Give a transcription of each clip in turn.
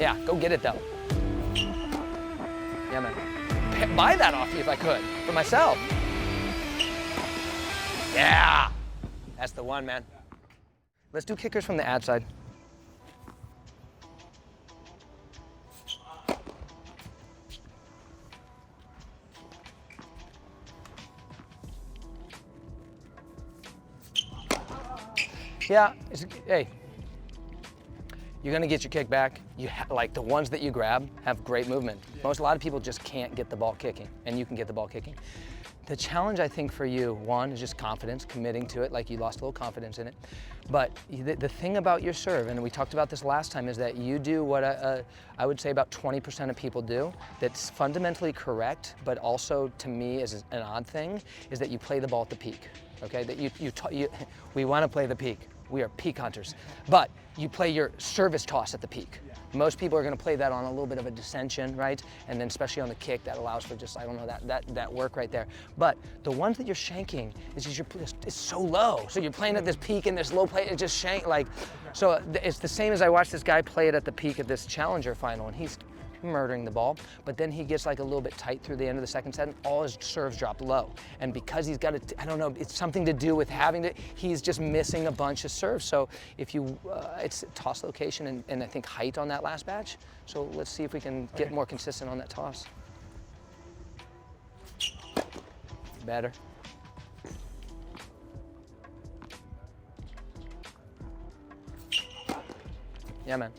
Yeah, go get it though. Yeah, man. Buy that off you if I could, for myself. Yeah, that's the one, man. Let's do kickers from the ad side. Yeah, hey, you're gonna get your kick back. Like the ones that you grab have great movement. A lot of people just can't get the ball kicking, and you can get the ball kicking. The challenge, I think, for you, one, is just confidence, committing to it, like you lost a little confidence in it. But the thing about your serve, and we talked about this last time, is that you do what I would say about 20% of people do that's fundamentally correct, but also, to me, is an odd thing, is that you play the ball at the peak, okay? That we want to play the peak. We are peak hunters. But you play your service toss at the peak. Most people are going to play that on a little bit of a dissension, right? And then especially on the kick, that allows for just, I don't know, that work right there. But the ones that you're shanking is just it's so low. So you're playing at this peak and this low play, it just shank, like, so it's the same as I watched this guy play it at the peak of this Challenger final, and he's murdering the ball, but then he gets like a little bit tight through the end of the second set and all his serves drop low. And because he's got I don't know, it's something to do with he's just missing a bunch of serves. So if you, it's toss location and I think height on that last batch. So let's see if we can get more consistent on that toss. Better. Yeah, man.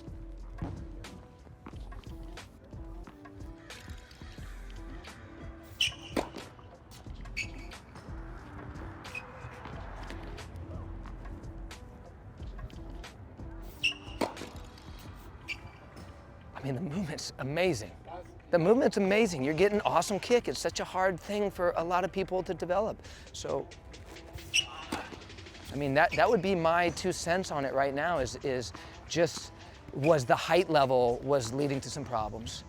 I mean, the movement's amazing. The movement's amazing. You're getting an awesome kick. It's such a hard thing for a lot of people to develop. So, I mean, that would be my 2 cents on it right now is just, was the height level was leading to some problems.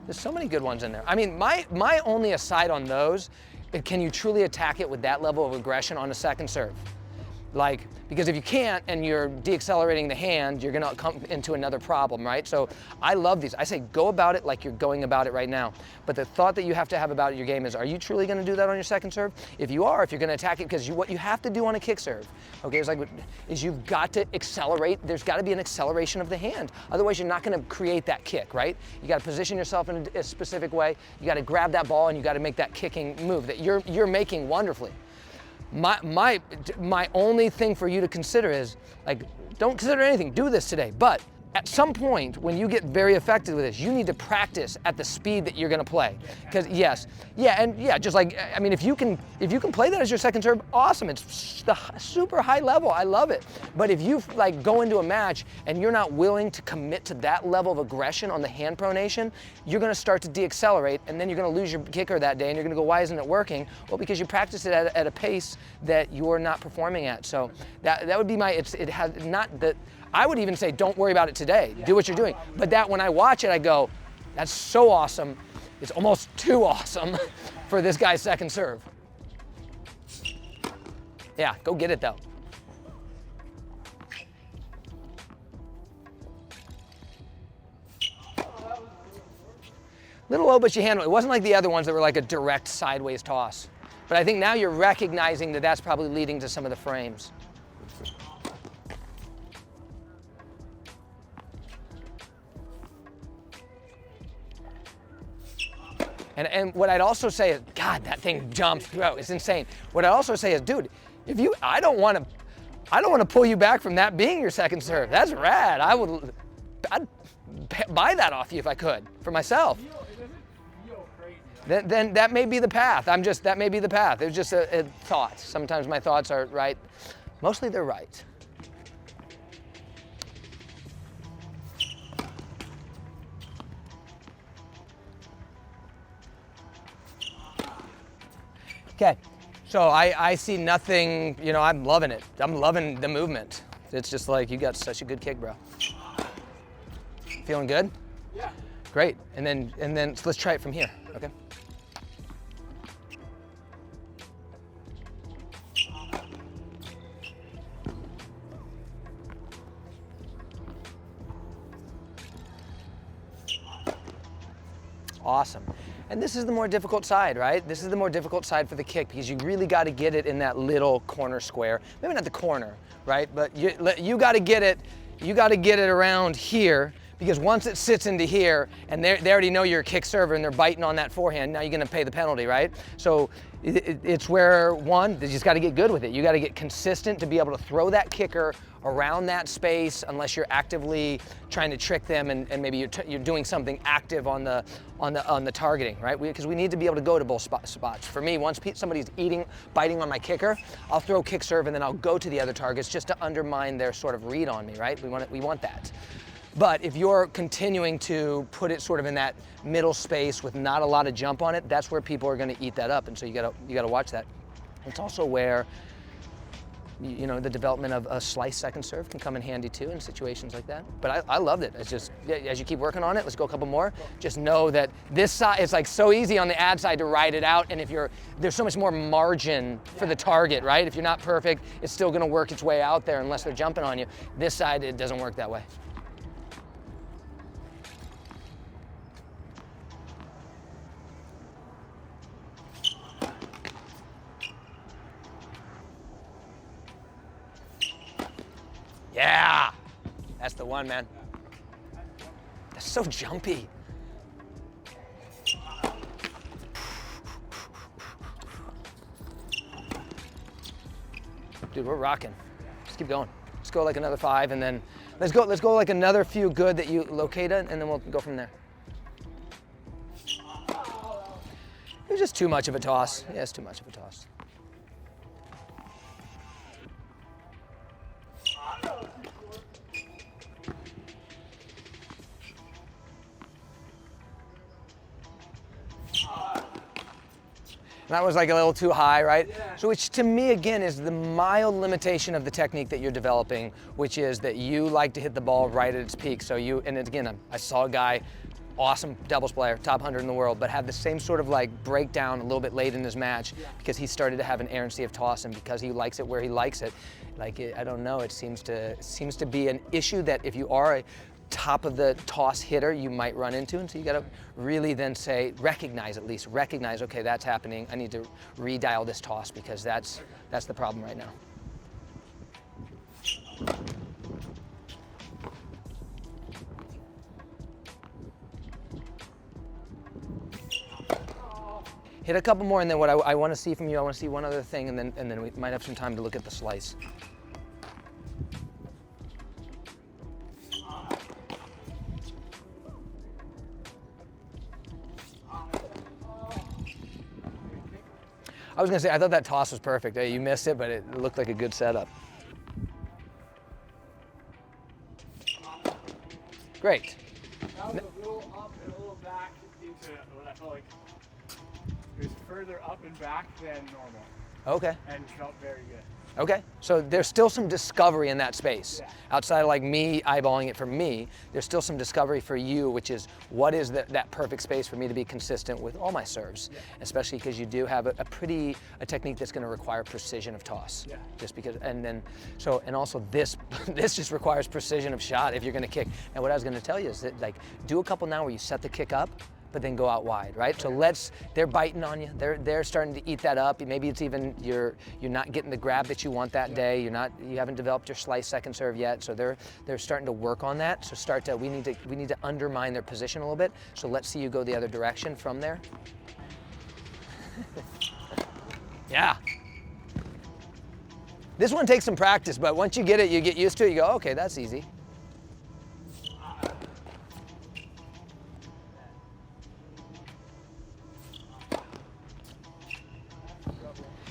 There's so many good ones in there. I mean, my only aside on those, can you truly attack it with that level of aggression on a second serve? Like, because if you can't and you're deaccelerating the hand, you're gonna come into another problem, right? So I love these. I say go about it like you're going about it right now. But the thought that you have to have about your game is, are you truly gonna do that on your second serve? If you are, if you're gonna attack it, because what you have to do on a kick serve, okay, is you've got to accelerate. There's gotta be an acceleration of the hand. Otherwise, you're not gonna create that kick, right? You gotta position yourself in a specific way. You gotta grab that ball and you gotta make that kicking move that you're making wonderfully. My only thing for you to consider is, like, don't consider anything, do this today, but at some point when you get very effective with this, you need to practice at the speed that you're gonna play. Because just like, I mean, if you can play that as your second serve, awesome, it's the super high level, I love it. But if you like go into a match and you're not willing to commit to that level of aggression on the hand pronation, you're gonna start to deaccelerate, and then you're gonna lose your kicker that day and you're gonna go, why isn't it working? Well, because you practice it at a pace that you're not performing at. So that would be I would even say, don't worry about it today. Do what you're doing. But that when I watch it, I go, that's so awesome. It's almost too awesome for this guy's second serve. Yeah, go get it though. Little low, but you handle it. It wasn't like the other ones that were like a direct sideways toss. But I think now you're recognizing that that's probably leading to some of the frames. And what I'd also say is, God, that thing jumps, bro, it's insane. What I'd also say is, dude, I don't want to pull you back from that being your second serve. That's rad. I'd buy that off you if I could, for myself. Then that may be the path. That may be the path. It was just a thought. Sometimes my thoughts are right. Mostly they're right. Okay, so I see nothing, I'm loving it. I'm loving the movement. It's just like, you got such a good kick, bro. Feeling good? Yeah. Great. And then so let's try it from here. Okay. Awesome. And this is the more difficult side, right? This is the more difficult side for the kick because you really got to get it in that little corner square. Maybe not the corner, right? But you got to get it. You got to get it around here because once it sits into here and they already know you're a kick server and they're biting on that forehand, now you're going to pay the penalty, right? So it's where one, you just got to get good with it. You got to get consistent to be able to throw that kicker around that space unless you're actively trying to trick them and maybe you're doing something active on the targeting, right? Because we need to be able to go to both spots. For me, once somebody's biting on my kicker, I'll throw kick serve and then I'll go to the other targets just to undermine their sort of read on me, right? We want that. But if you're continuing to put it sort of in that middle space with not a lot of jump on it, that's where people are going to eat that up, and so you gotta watch that. It's also where the development of a slice second serve can come in handy too in situations like that. But I loved it. It's just, as you keep working on it, let's go a couple more. Just know that this side, it's like so easy on the ad side to ride it out, and there's so much more margin for the target, right? If you're not perfect, it's still gonna work its way out there unless they're jumping on you. This side, it doesn't work that way. Yeah, that's the one, man. That's so jumpy. Dude, we're rocking. Let's keep going. Let's go like another 5 and then let's go like another few good that you locate it and then we'll go from there. It was just too much of a toss. Yeah, it's too much of a toss. That was like a little too high, right? Yeah. So which to me, again, is the mild limitation of the technique that you're developing, which is that you like to hit the ball right at its peak. So again, I saw a guy, awesome doubles player, top 100 in the world, but had the same sort of like breakdown a little bit late in his match because he started to have an errancy of toss, and because he likes it where he likes it, I don't know, it seems to be an issue that if you are a top of the toss hitter you might run into, and so you got to really then recognize, okay, that's happening, I need to redial this toss because that's the problem right now. Hit a couple more, and then what I want to see from you, I want to see one other thing, and then we might have some time to look at the slice. I was gonna say, I thought that toss was perfect. You missed it, but it looked like a good setup. Great. That was a little up and a little back into what I felt like it was further up and back than normal. Okay. And felt very good. Okay, so there's still some discovery in that space. Yeah. Outside of like me eyeballing it for me, there's still some discovery for you, which is what is that perfect space for me to be consistent with all my serves, especially because you do have a technique that's going to require precision of toss. Yeah. Just because, and also this just requires precision of shot if you're going to kick. And what I was going to tell you is that like do a couple now where you set the kick up, but then go out wide, right? So they're biting on you. They're starting to eat that up. Maybe it's even you're not getting the grab that you want that day. You haven't developed your slice second serve yet. So they're starting to work on that. So we need to undermine their position a little bit. So let's see you go the other direction from there. Yeah. This one takes some practice, but once you get it, you get used to it. You go, okay, that's easy.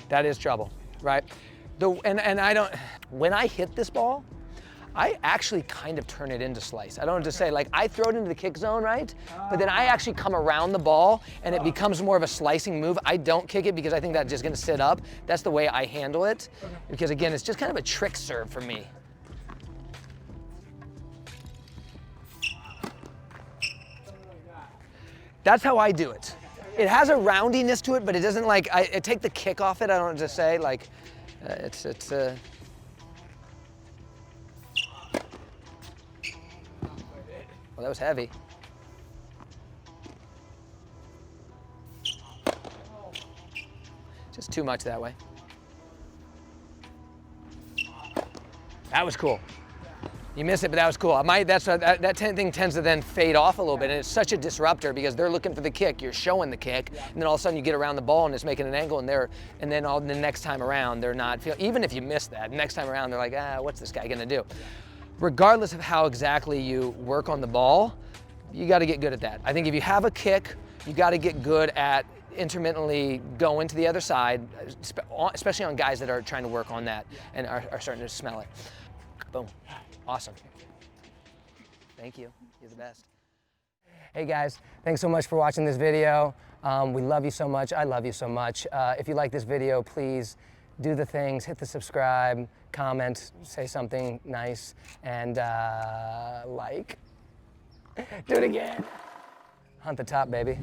That is trouble, right? When I hit this ball, I actually kind of turn it into slice. I don't just say, like, I throw it into the kick zone, right? But then I actually come around the ball and it becomes more of a slicing move. I don't kick it because I think that's just gonna sit up. That's the way I handle it. Because again, it's just kind of a trick serve for me. That's how I do it. It has a roundiness to it, but it doesn't like, I take the kick off it, I don't just say, like, well, that was heavy. Just too much that way. That was cool. You missed it, but that was cool. That thing tends to then fade off a little bit, and it's such a disruptor because they're looking for the kick, you're showing the kick, and then all of a sudden you get around the ball and it's making an angle, and then the next time around they're not feeling. Even if you miss that, next time around they're like, what's this guy gonna do? Regardless of how exactly you work on the ball, you got to get good at that. I think if you have a kick, you got to get good at intermittently going to the other side, especially on guys that are trying to work on that and are starting to smell it. Boom. Awesome. Thank you. You're the best. Hey guys, thanks so much for watching this video. We love you so much. I love you so much. If you like this video, please do the things, hit the subscribe, comment, say something nice, and like. Do it again. Hunt the top, baby.